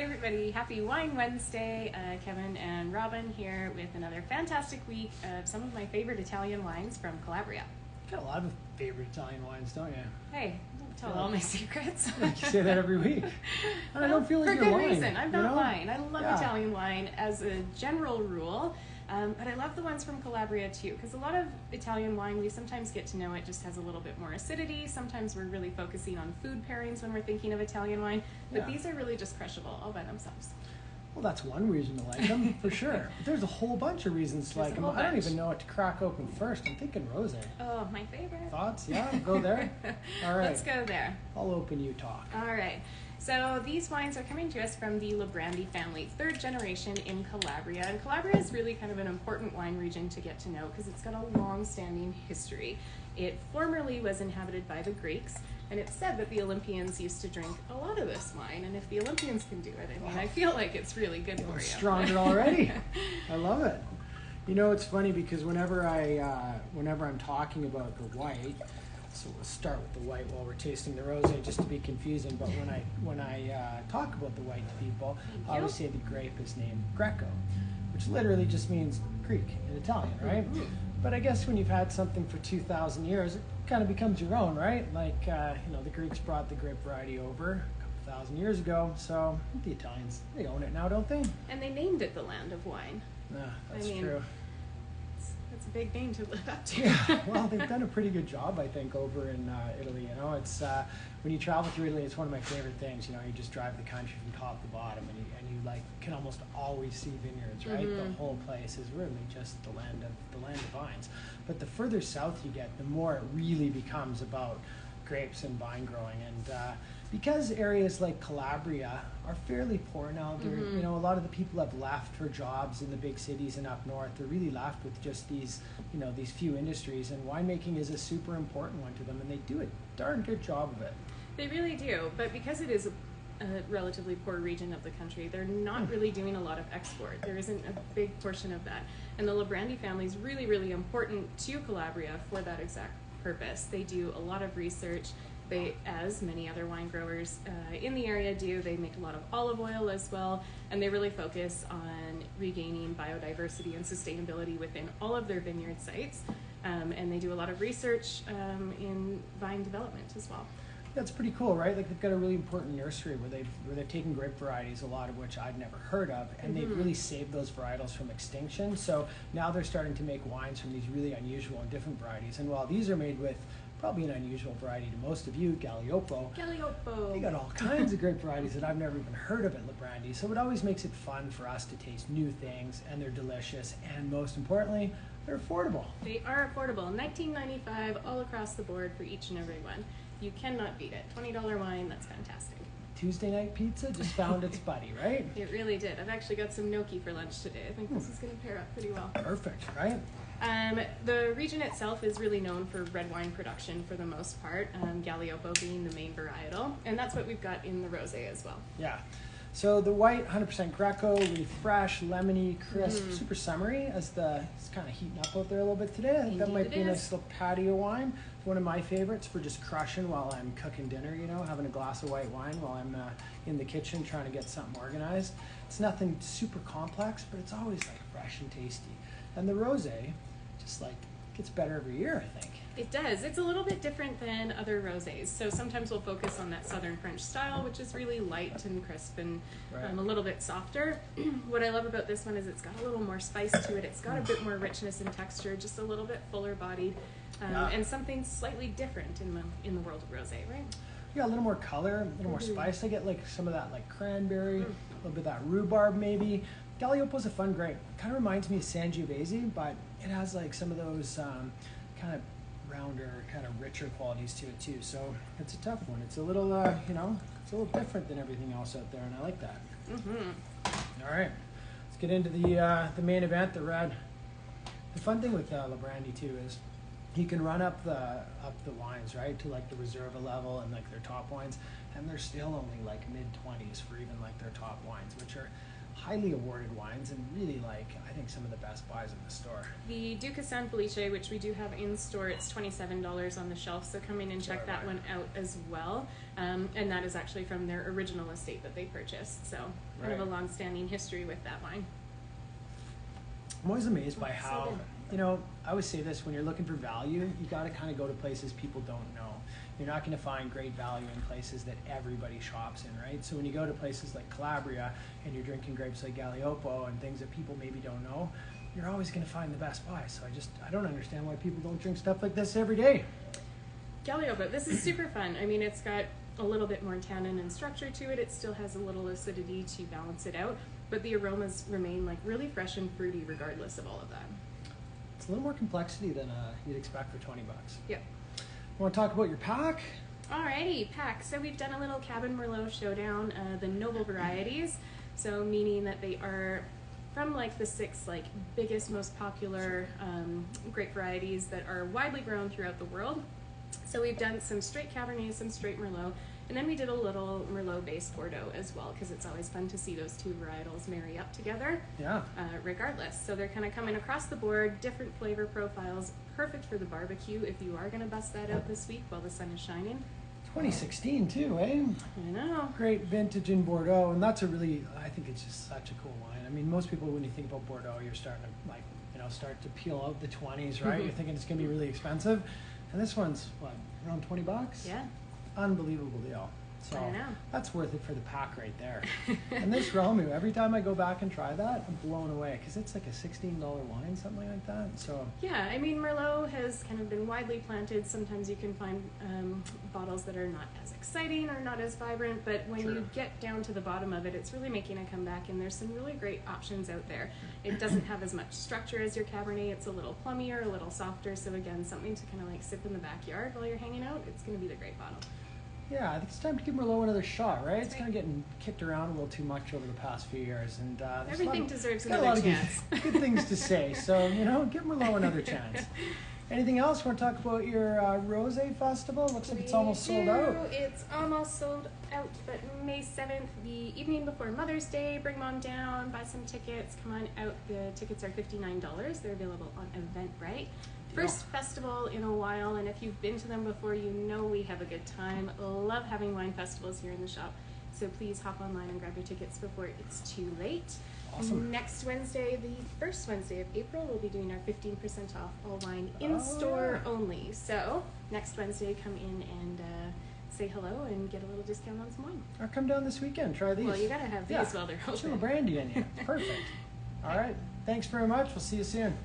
everybody, happy Wine Wednesday. Kevin and Robin here with another fantastic week of some of my favorite Italian wines from Calabria. Got a lot of favorite Italian wines, don't you? Hey, don't tell all my secrets. You say that every week. And I don't feel like for you're good lying. reason. I'm not lying. I love Yeah. Italian wine as a general rule. But I love the ones from Calabria too, because a lot of Italian wine, we sometimes get to know it just has a little bit more acidity. Sometimes we're really focusing on food pairings when we're thinking of Italian wine, but Yeah. these are really just crushable all by themselves. Well, that's one reason to like them, for sure. But there's a whole bunch of reasons to There's like a them. whole I don't bunch. even know what to crack open first. I'm thinking rosé. Oh, my favorite. Thoughts? Yeah, go there. All right. Let's go there. I'll open, you talk. All right. So these wines are coming to us from the Librandi family, third generation in Calabria. And Calabria is really kind of an important wine region to get to know because it's got a long-standing history. It formerly was inhabited by the Greeks, and it's said that the Olympians used to drink a lot of this wine. And if the Olympians can do it, I mean, I feel like it's really good for you. Stronger already. I love it. You know, it's funny because whenever I'm talking about the white, so we'll start with the white while we're tasting the rosé, just to be confusing. But when I talk about the white to people, I always say the grape is named Greco, which literally just means Greek in Italian, right? Mhm. But I guess when you've had something for 2,000 years, it kind of becomes your own, right? Like the Greeks brought the grape variety over a couple thousand years ago, so the Italians, they own it now, don't they? And they named it the Land of Wine. Yeah, that's I mean, true. It's a big name to live up to. Yeah, well, they've done a pretty good job, I think, over in Italy. You know, it's when you travel through Italy, it's one of my favorite things. You know, you just drive the country from top to bottom, and you like can almost always see vineyards, right? Mhm. The whole place is really just the land of vines. But the further south you get, the more it really becomes about grapes and vine growing. And because areas like Calabria are fairly poor now, Mhm. you know, a lot of the people have left for jobs in the big cities and up north. They're really left with just these few industries, and winemaking is a super important one to them, and they do a darn good job of it. They really do, but because it is a relatively poor region of the country, they're not really doing a lot of export. There isn't a big portion of that. And the Librandi family is really, really important to Calabria for that exact purpose. They do a lot of research. They, as many other wine growers in the area do, they make a lot of olive oil as well, and they really focus on regaining biodiversity and sustainability within all of their vineyard sites. And they do a lot of research in vine development as well. That's pretty cool, right? Like they've got a really important nursery where they've taken grape varieties, a lot of which I'd never heard of, and they've really saved those varietals from extinction. So now they're starting to make wines from these really unusual and different varieties. And while these are made with probably an unusual variety to most of you, Galliopo, they got all kinds of grape varieties that I've never even heard of at Librandi. So it always makes it fun for us to taste new things, and they're delicious, and most importantly, they're affordable. They are affordable. $19.95 all across the board for each and every one. You cannot beat it. $20 wine, that's fantastic. Tuesday night pizza just found its buddy, right? It really did. I've actually got some gnocchi for lunch today. I think this is going to pair up pretty well. Perfect, right? The region itself is really known for red wine production for the most part, Galliopo being the main varietal, and that's what we've got in the rosé as well. Yeah. So the white, 100% Greco, really fresh, lemony, crisp, super summery as it's kind of heating up out there a little bit today. I think that Indeed might it be a is. nice little patio wine. It's one of my favorites for just crushing while I'm cooking dinner, you know, having a glass of white wine while I'm in the kitchen trying to get something organized. It's nothing super complex, but it's always like fresh and tasty. And the rosé just like gets better every year, I think. It does. It's a little bit different than other rosés. So sometimes we'll focus on that Southern French style, which is really light and crisp and Right. a little bit softer. What I love about this one is it's got a little more spice to it. It's got a bit more richness and texture, just a little bit fuller bodied, Yeah. and something slightly different in the world of rosé, right? Yeah, a little more color, a little more spice. I get like some of that like cranberry, a little bit of that rhubarb maybe. Galliopo's a fun grape. Kind of reminds me of Sangiovese, but it has like some of those kind of rounder, kind of richer qualities to it too. So it's a tough one. It's a little, it's a little different than everything else out there, and I like that. All right, let's get into the main event, the red. The fun thing with Librandi too is you can run up the wines, right, to like the Reserva level and like their top wines, and they're still only like mid-20s for even like their top wines, which are highly awarded wines and really like I think some of the best buys in the store. The Duke of San Felice, which we do have in store, it's $27 on the shelf, so come in and check that one out as well. And that is actually from their original estate that they purchased, so kind of a long-standing history with that wine. I'm always amazed by So how, good. you know, I always say this, when you're looking for value, you got to kind of go to places people don't know. You're not going to find great value in places that everybody shops in, right? So when you go to places like Calabria and you're drinking grapes like Galliopo and things that people maybe don't know, you're always going to find the best buy. So I don't understand why people don't drink stuff like this every day. Galliopo, this is super fun. I mean, it's got a little bit more tannin and structure to it. It still has a little acidity to balance it out, but the aromas remain like really fresh and fruity regardless of all of that. It's a little more complexity than you'd expect for $20. Yep. Want to talk about your pack? Alrighty, pack. So we've done a little Cabin Merlot showdown, the noble varieties. So meaning that they are from like the 6 like biggest, most popular grape varieties that are widely grown throughout the world. So we've done some straight Cabernet, some straight Merlot, and then we did a little Merlot-based Bordeaux as well, because it's always fun to see those two varietals marry up together. Yeah. Regardless. So they're kind of coming across the board, different flavor profiles, perfect for the barbecue if you are going to bust that out this week while the sun is shining. 2016 too, eh? I know. Great vintage in Bordeaux, and that's a really, I think it's just such a cool wine. I mean, most people, when you think about Bordeaux, you're starting to like, you know, start to peel out the 20s, right? Mhm. You're thinking it's going to be really expensive, and this one's what, around $20? Yeah. Unbelievable deal. So I know. that's worth it for the pack right there. And this Romu, every time I go back and try that, I'm blown away because it's like a $16 wine, something like that. So Yeah, I mean, Merlot has kind of been widely planted. Sometimes you can find bottles that are not as exciting or not as vibrant, but when True. you get down to the bottom of it, it's really making a comeback, and there's some really great options out there. It doesn't have as much structure as your Cabernet. It's a little plummier, a little softer, so again, something to kind of like sip in the backyard while you're hanging out. It's going to be the great bottle. yeah, I think it's time to give Merlot another shot, right? That's It's right. kind of getting kicked around a little too much over the past few years, and there's a lot Everything of- deserves got a lot another of chance. good things to say. So you know, give Merlot another chance. Anything else? Want to talk about your Rosé Festival? Looks like it's almost sold out. It's almost sold out, but May 7th, the evening before Mother's Day, bring mom down, buy some tickets, come on out. The tickets are $59. They're available on Eventbrite. First festival in a while, and if you've been to them before, you know we have a good time. Love having wine festivals here in the shop. So please hop online and grab your tickets before it's too late. Awesome. Next Wednesday, the first Wednesday of April, we'll be doing our 15% off all wine in store yeah. only. So next Wednesday, come in and say hello and get a little discount on some wine. Or come down this weekend. Try these. Well, you gotta have these Yeah. while they're Chill open. brandy in you. Perfect. All right. Thanks very much. We'll see you soon.